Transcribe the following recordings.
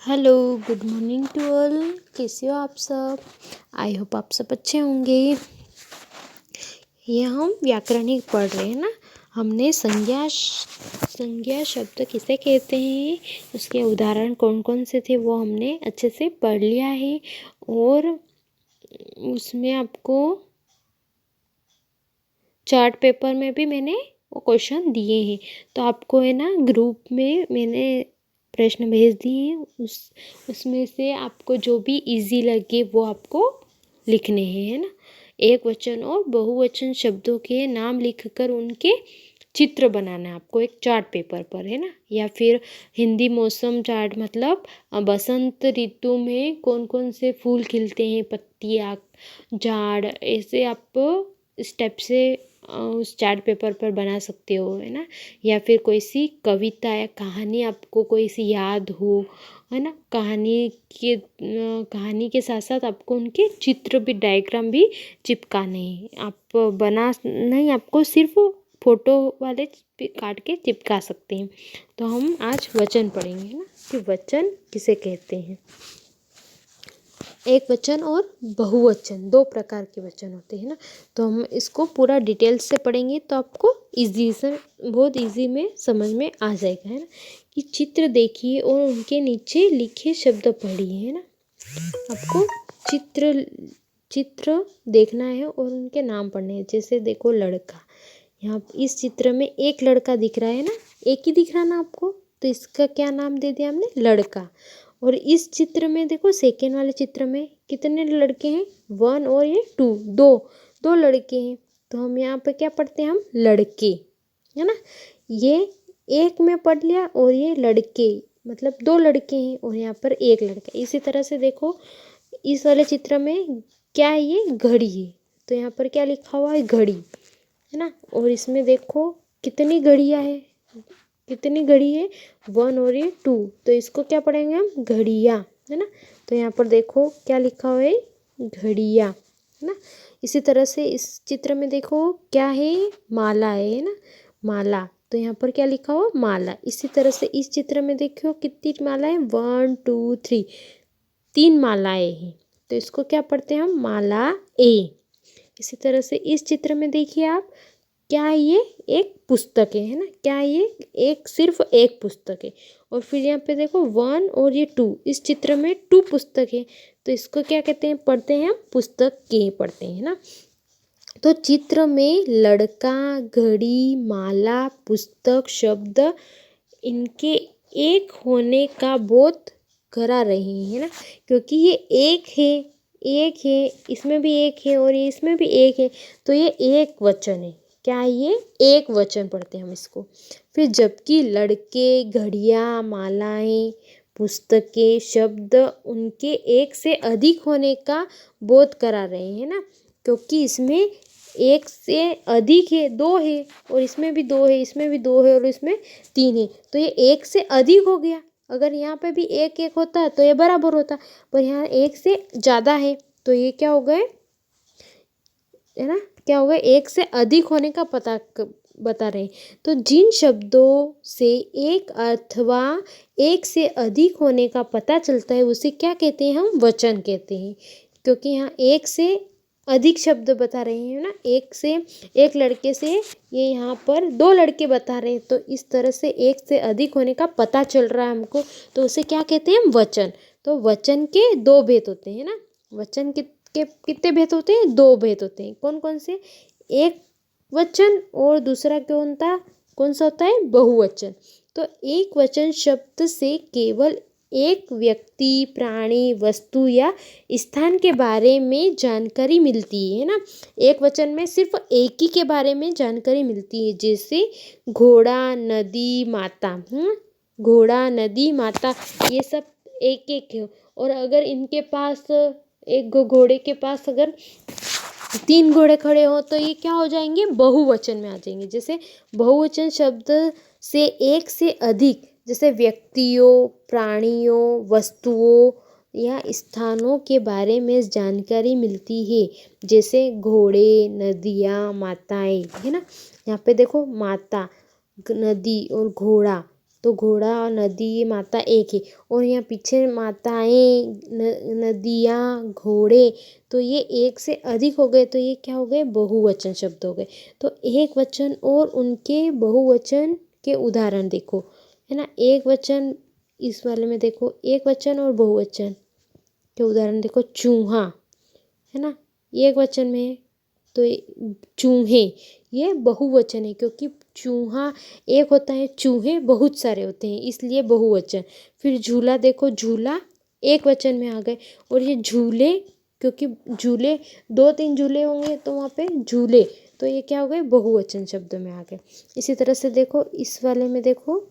Hello, good morning to all. कैसे हो आप सब? आई होप आप सब अच्छे होंगे। ये हम व्याकरणिक पढ़ रहे हैं ना। हमने संज्ञा शब्द किसे कहते हैं, उसके उदाहरण कौन कौन से थे वो हमने अच्छे से पढ़ लिया है। और उसमें आपको चार्ट पेपर में भी मैंने वो क्वेश्चन दिए हैं, तो आपको है ना ग्रुप में मैंने प्रश्न भेज दिए हैं। उसमें से आपको जो भी इजी लगे वो आपको लिखने हैं, है ना। एक वचन और बहुवचन शब्दों के नाम लिखकर उनके चित्र बनाना है आपको एक चार्ट पेपर पर, है ना। या फिर हिंदी मौसम चार्ट, मतलब बसंत ऋतु में कौन कौन से फूल खिलते हैं, पत्तियाँ, झाड़, ऐसे आप स्टेप से उस चार्ट पेपर पर बना सकते हो, है ना। या फिर कोई सी कविता या कहानी आपको कोई सी याद हो, है ना। कहानी के साथ साथ आपको उनके चित्र भी, डायग्राम भी चिपकाने हैं। आप बना नहीं, आपको सिर्फ फोटो वाले काट के चिपका सकते हैं। तो हम आज वचन पढ़ेंगे, है ना, कि वचन किसे कहते हैं। एक वचन और बहुवचन, दो प्रकार के वचन होते हैं ना। तो हम इसको पूरा डिटेल्स से पढ़ेंगे तो आपको बहुत इजी में समझ में आ जाएगा, है ना। कि चित्र देखिए और उनके नीचे लिखे शब्द पढ़िए, है ना। आपको चित्र देखना है और उनके नाम पढ़ने हैं। जैसे देखो लड़का, यहाँ इस चित्र में एक लड़का दिख रहा है ना, एक ही दिख रहा ना आपको, तो इसका क्या नाम दे दिया हमने, लड़का। और इस चित्र में देखो, सेकेंड वाले चित्र में कितने लड़के हैं, 1 और ये 2, दो लड़के हैं। तो हम यहाँ पे क्या पढ़ते हैं, हम लड़के, है ना। ये एक में पढ़ लिया, और ये लड़के मतलब 2 लड़के हैं, और यहाँ पर एक लड़का। इसी तरह से देखो इस वाले चित्र में क्या है, ये घड़ी है, तो यहाँ पर क्या लिखा हुआ है, घड़ी, है ना। और इसमें देखो कितनी घड़ियाँ है, कितनी घड़ी है, 1 और ये 2, तो इसको क्या पढ़ेंगे हम, घड़ियाँ, है ना। तो यहाँ पर देखो क्या लिखा हुआ है, घड़ियाँ, है ना। इसी तरह से इस चित्र में देखो क्या है, माला है ना, माला। तो यहाँ पर क्या लिखा हुआ, माला। इसी तरह से इस चित्र में देखो कितनी माला है, 1 2 3, 3 मालाएं हैं। तो इसको क्या पढ़ते हैं हम, माला ए। इसी तरह से इस चित्र में देखिए आप, क्या ये एक पुस्तक है ना, क्या ये एक सिर्फ एक पुस्तक है। और फिर यहाँ पे देखो 1 और ये 2, इस चित्र में 2 पुस्तक है। तो इसको क्या कहते हैं, पढ़ते हैं हम पुस्तक के पढ़ते हैं ना। तो चित्र में लड़का, घड़ी, माला, पुस्तक शब्द, इनके एक होने का बोध करा रहे हैं ना, क्योंकि ये एक है, इसमें भी एक है और ये इसमें भी एक है, तो ये एक वचन है। क्या है ये, एक वचन पढ़ते हैं हम इसको। फिर जबकि लड़के, घड़ियाँ, मालाएं, पुस्तकें, शब्द उनके एक से अधिक होने का बोध करा रहे हैं ना, क्योंकि इसमें एक से अधिक है, 2 है, और इसमें भी 2 है, इसमें भी 2 है, और इसमें 3 है, तो ये एक से अधिक हो गया। अगर यहाँ पे भी एक एक होता तो ये बराबर होता, पर यहाँ एक से ज़्यादा है, तो ये क्या हो गए, है ना, क्या हो गया, एक से अधिक होने का बता रहे हैं। तो जिन शब्दों से एक अथवा एक से अधिक होने का पता चलता है उसे क्या कहते हैं, हम वचन कहते हैं। क्योंकि यहाँ एक से अधिक शब्द बता रहे हैं ना, एक से, एक लड़के से ये यहाँ पर 2 लड़के बता रहे हैं, तो इस तरह से एक से अधिक होने का पता चल रहा है हमको, तो उसे क्या कहते हैं, हम वचन। तो वचन के 2 भेद होते हैं ना, वचन के कितने भेद होते हैं, 2 भेद होते हैं। कौन कौन से, एक वचन और दूसरा कौन सा होता है, बहुवचन। तो एक वचन शब्द से केवल एक व्यक्ति, प्राणी, वस्तु या स्थान के बारे में जानकारी मिलती है ना। एक वचन में सिर्फ एक ही के बारे में जानकारी मिलती है, जैसे घोड़ा, नदी, माता, घोड़ा, नदी, माता, ये सब एक एक है। और अगर इनके पास, एक घोड़े के पास अगर 3 घोड़े खड़े हो तो ये क्या हो जाएंगे, बहुवचन में आ जाएंगे। जैसे बहुवचन शब्द से एक से अधिक, जैसे व्यक्तियों, प्राणियों, वस्तुओं या स्थानों के बारे में जानकारी मिलती है, जैसे घोड़े, नदियाँ, माताएं, है ना। यहाँ पे देखो माता, नदी और घोड़ा, तो घोड़ा और नदी ये मात्रा एक है। और यहाँ पीछे माताएं, नदियाँ, घोड़े, तो ये एक से अधिक हो गए तो ये क्या हो गए, बहुवचन शब्द हो गए। तो एक वचन और उनके बहुवचन के उदाहरण देखो, है ना। एक वचन इस वाले में देखो, एक वचन और बहुवचन के उदाहरण देखो। चूहा, है ना, एक वचन में है, तो चूहे ये बहुवचन है, क्योंकि चूहा एक होता है, चूहे बहुत सारे होते हैं, इसलिए बहुवचन। फिर झूला देखो, झूला एक वचन में आ गए। और ये झूले, क्योंकि झूले 2-3 झूले होंगे तो वहाँ पे झूले, तो ये क्या हो गए, बहुवचन शब्द में आ गए। इसी तरह से देखो इस वाले में देखो,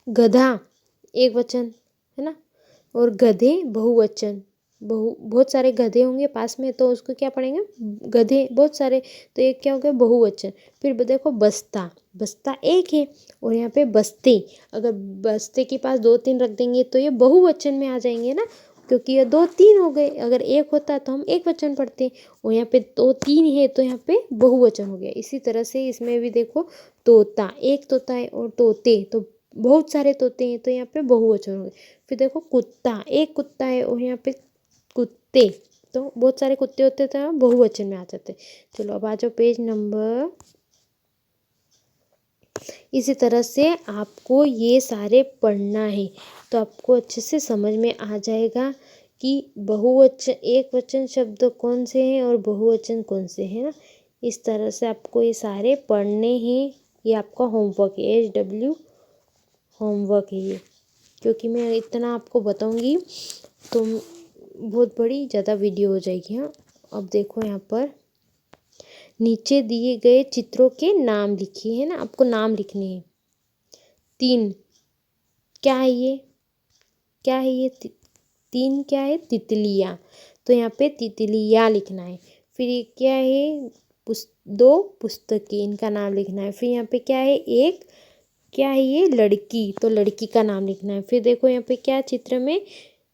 गधा एक वचन, है ना, और गधे बहुवचन। बहुत सारे गधे होंगे पास में तो उसको क्या पढ़ेंगे, गधे बहुत सारे, तो एक क्या हो गया, बहुवचन। फिर देखो बस्ता, बस्ता एक है, और यहाँ पे बस्ते, अगर बस्ते के पास 2-3 रख देंगे तो ये बहुवचन में आ जाएंगे ना, क्योंकि ये 2-3 हो गए। अगर एक होता तो हम एक वचन पढ़ते, और यहाँ पे 2-3 है तो यहाँ पे बहुवचन हो गया। इसी तरह से इसमें भी देखो, तोता एक तोता है, और तोते तो बहुत सारे तोते हैं तो यहाँ पे बहुवचन हो गए। फिर देखो कुत्ता, एक कुत्ता है, और यहाँ पे कुत्ते, तो बहुत सारे कुत्ते होते तो बहुवचन में आ जाते। चलो अब आ जाओ पेज नंबर। इसी तरह से आपको ये सारे पढ़ना है, तो आपको अच्छे से समझ में आ जाएगा कि बहुवचन, एक वचन शब्द कौन से हैं और बहुवचन कौन से हैं ना। इस तरह से आपको ये सारे पढ़ने हैं। ये आपका होमवर्क है, HW होमवर्क है ये, क्योंकि मैं इतना आपको बताऊंगी तो बहुत बड़ी ज़्यादा वीडियो हो जाएगी। हाँ, अब देखो यहाँ पर नीचे दिए गए चित्रों के नाम लिखिए, है ना, आपको नाम लिखने हैं। 3 क्या है ये, क्या है ये, 3 क्या है, तितलियाँ, तो यहाँ पे तितलियाँ लिखना है। फिर ये क्या है, 2 पुस्तकें, इनका नाम लिखना है। फिर यहाँ पे क्या है, एक क्या है ये, लड़की, तो लड़की का नाम लिखना है। फिर देखो यहाँ पे क्या चित्र में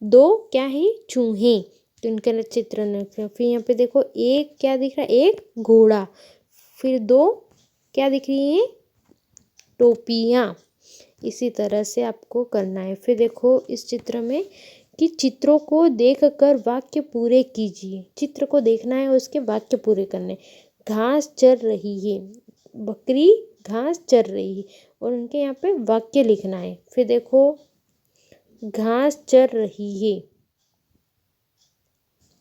2 क्या है, चूहे, तो इनका चित्र लिखना है। फिर यहाँ पे देखो एक क्या दिख रहा है, एक घोड़ा। फिर 2 क्या दिख रही है, टोपियाँ। इसी तरह से आपको करना है। फिर देखो इस चित्र में कि चित्रों को देखकर वाक्य पूरे कीजिए, चित्र को देखना है और उसके वाक्य पूरे करने। घास चर रही है, बकरी घास चर रही है, और उनके यहाँ पे वाक्य लिखना है। फिर देखो घास चर रही है,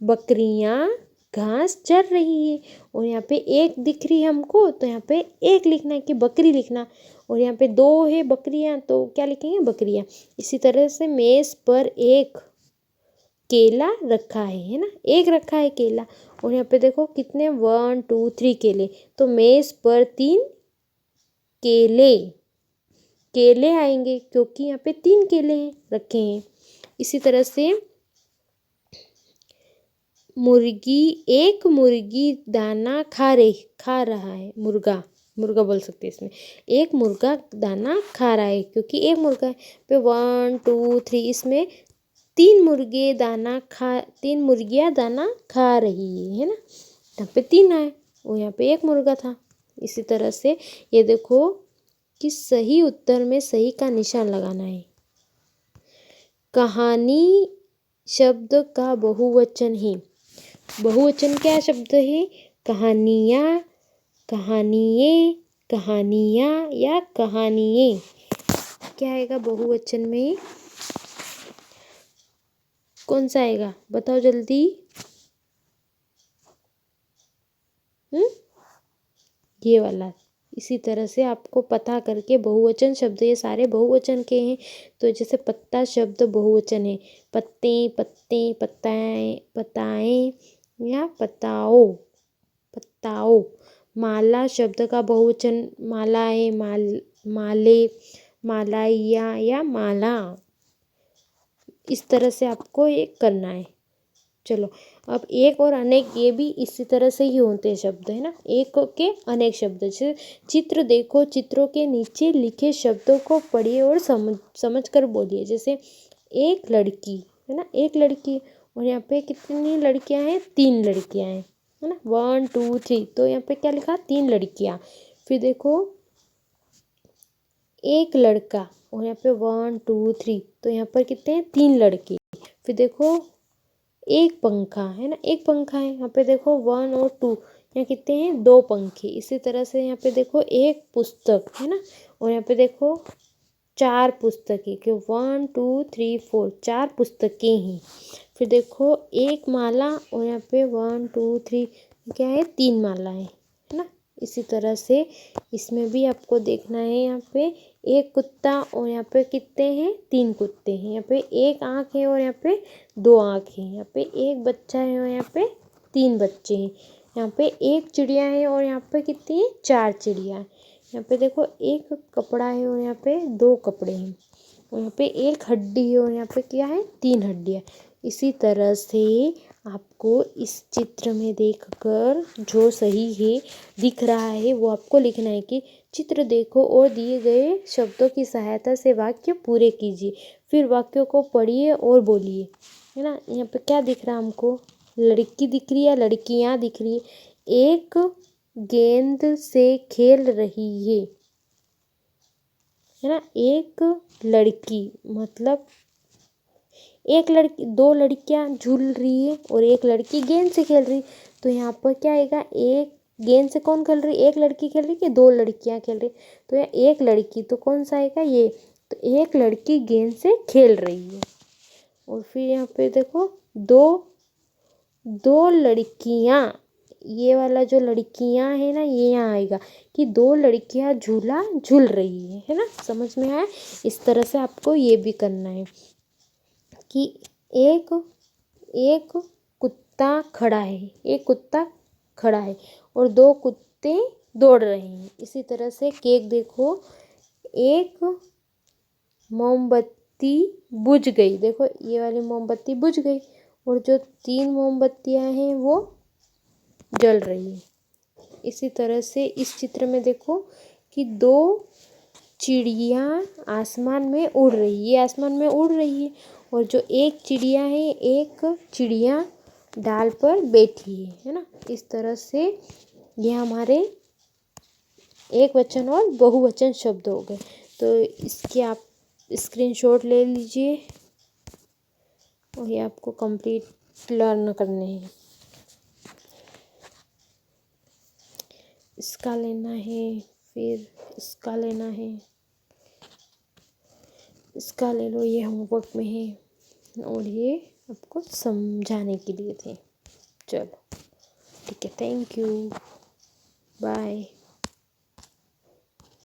बकरियाँ घास चर रही है, और यहाँ पे एक दिख रही है हमको, तो यहाँ पे एक लिखना है कि बकरी लिखना। और यहाँ पे 2 है बकरियाँ, तो क्या लिखेंगे, बकरियाँ। इसी तरह से मेज पर एक केला रखा है ना, एक रखा है केला। और यहाँ पे देखो कितने 1 2 3 केले, तो मेज पर 3 केले, केले आएंगे क्योंकि यहाँ पे 3 केले हैं रखे हैं। इसी तरह से एक मुर्गी दाना खा रहा है, मुर्गा बोल सकते हैं इसमें। एक मुर्गा दाना खा रहा है क्योंकि एक मुर्गा है। पे 1 2 3 इसमें 3 मुर्गियाँ दाना खा रही है ना, यहाँ पे 3 आए और यहाँ पे एक मुर्गा था। इसी तरह से ये देखो कि सही उत्तर में सही का निशान लगाना है। कहानी शब्द का बहुवचन है, बहुवचन क्या शब्द है, कहानियाँ, कहानिये, कहानियाँ या कहानिये, क्या आएगा बहुवचन में, कौन सा आएगा बताओ जल्दी। ये वाला। इसी तरह से आपको पता करके बहुवचन शब्द, ये सारे बहुवचन के हैं। तो जैसे पत्ता शब्द बहुवचन है, पत्ते, पत्ते, पत्ताएं, पताएं या पताओ, पत्ताओ। माला शब्द का बहुवचन मालाएं, माले, मालाइया या माला। इस तरह से आपको ये करना है। चलो अब एक और अनेक, ये भी इसी तरह से ही होते हैं शब्द, है ना, एक के अनेक शब्द। जैसे चित्र देखो, चित्रों के नीचे लिखे शब्दों को पढ़िए और समझ कर बोलिए। जैसे एक लड़की, है ना, एक लड़की, और यहाँ पे कितनी लड़कियां हैं, 3 लड़कियां हैं, है ना, 1 2 3, तो यहाँ पे क्या लिखा, 3 लड़कियां। फिर देखो एक लड़का, और यहाँ पे 1 2 3, तो यहाँ पर कितने हैं, 3 लड़के। फिर देखो एक पंखा है ना, एक पंखा है। यहाँ पे देखो 1 और 2, यहाँ कितने हैं, 2 पंखे। इसी तरह से यहाँ पे देखो एक पुस्तक है ना, और यहाँ पे देखो 4 पुस्तकें, कि 1 2 3 4, 4 पुस्तकें हैं। फिर देखो एक माला, और यहाँ पे 1 2 3 क्या है, 3 मालाएं है ना। इसी तरह से इसमें भी आपको देखना है, यहाँ पे एक कुत्ता, और यहाँ पे कितने हैं, 3 कुत्ते हैं। यहाँ पे एक आँख है, और यहाँ पे 2 आँख है। यहाँ पे एक बच्चा है, और यहाँ पे 3 बच्चे हैं। यहाँ पे एक चिड़िया है, और यहाँ पे कितनी है, 4 चिड़िया है। यहाँ पे देखो एक कपड़ा है, और यहाँ पे 2 कपड़े हैं। और यहाँ पे एक हड्डी है, और यहाँ पे क्या है, 3 हड्डियाँ। इसी तरह से आपको इस चित्र में देखकर जो सही है दिख रहा है वो आपको लिखना है, कि चित्र देखो और दिए गए शब्दों की सहायता से वाक्य पूरे कीजिए। फिर वाक्यों को पढ़िए और बोलिए, है ना। यहाँ पे क्या दिख रहा है हमको, लड़की दिख रही है, लड़कियाँ दिख रही है। एक गेंद से खेल रही है ना। एक लड़की मतलब एक लड़की, 2 लड़कियां झूल रही है, और एक लड़की गेंद से खेल रही। तो यहाँ पर क्या आएगा, एक गेंद से कौन खेल रही, एक लड़की खेल रही कि 2 लड़कियां खेल रही। तो यहाँ एक लड़की, तो कौन सा आएगा, ये। तो एक लड़की गेंद से खेल रही है। और फिर यहाँ पे देखो 2 लड़कियां, ये वाला जो लड़कियां है ना, ये यहाँ आएगा कि 2 लड़कियां झूला झूल रही है ना। समझ में आया। इस तरह से आपको ये भी करना है कि एक एक कुत्ता खड़ा है, एक कुत्ता खड़ा है, और 2 कुत्ते दौड़ रहे हैं। इसी तरह से केक देखो, एक मोमबत्ती बुझ गई, देखो ये वाली मोमबत्ती बुझ गई, और जो 3 मोमबत्तियां हैं वो जल रही है। इसी तरह से इस चित्र में देखो कि 2 चिड़िया आसमान में उड़ रही है, ये आसमान में उड़ रही है, और जो एक चिड़िया है, एक चिड़िया डाल पर बैठी है ना। इस तरह से ये हमारे एक वचन और बहुवचन शब्द हो गए। तो इसके आप स्क्रीनशॉट ले लीजिए, और ये आपको कंप्लीट लर्न करने हैं। इसका लेना है, फिर इसका लेना है, इसका ले लो, ये होमवर्क में है, और ये आपको समझाने के लिए थे। चलो ठीक है, थैंक यू, बाय।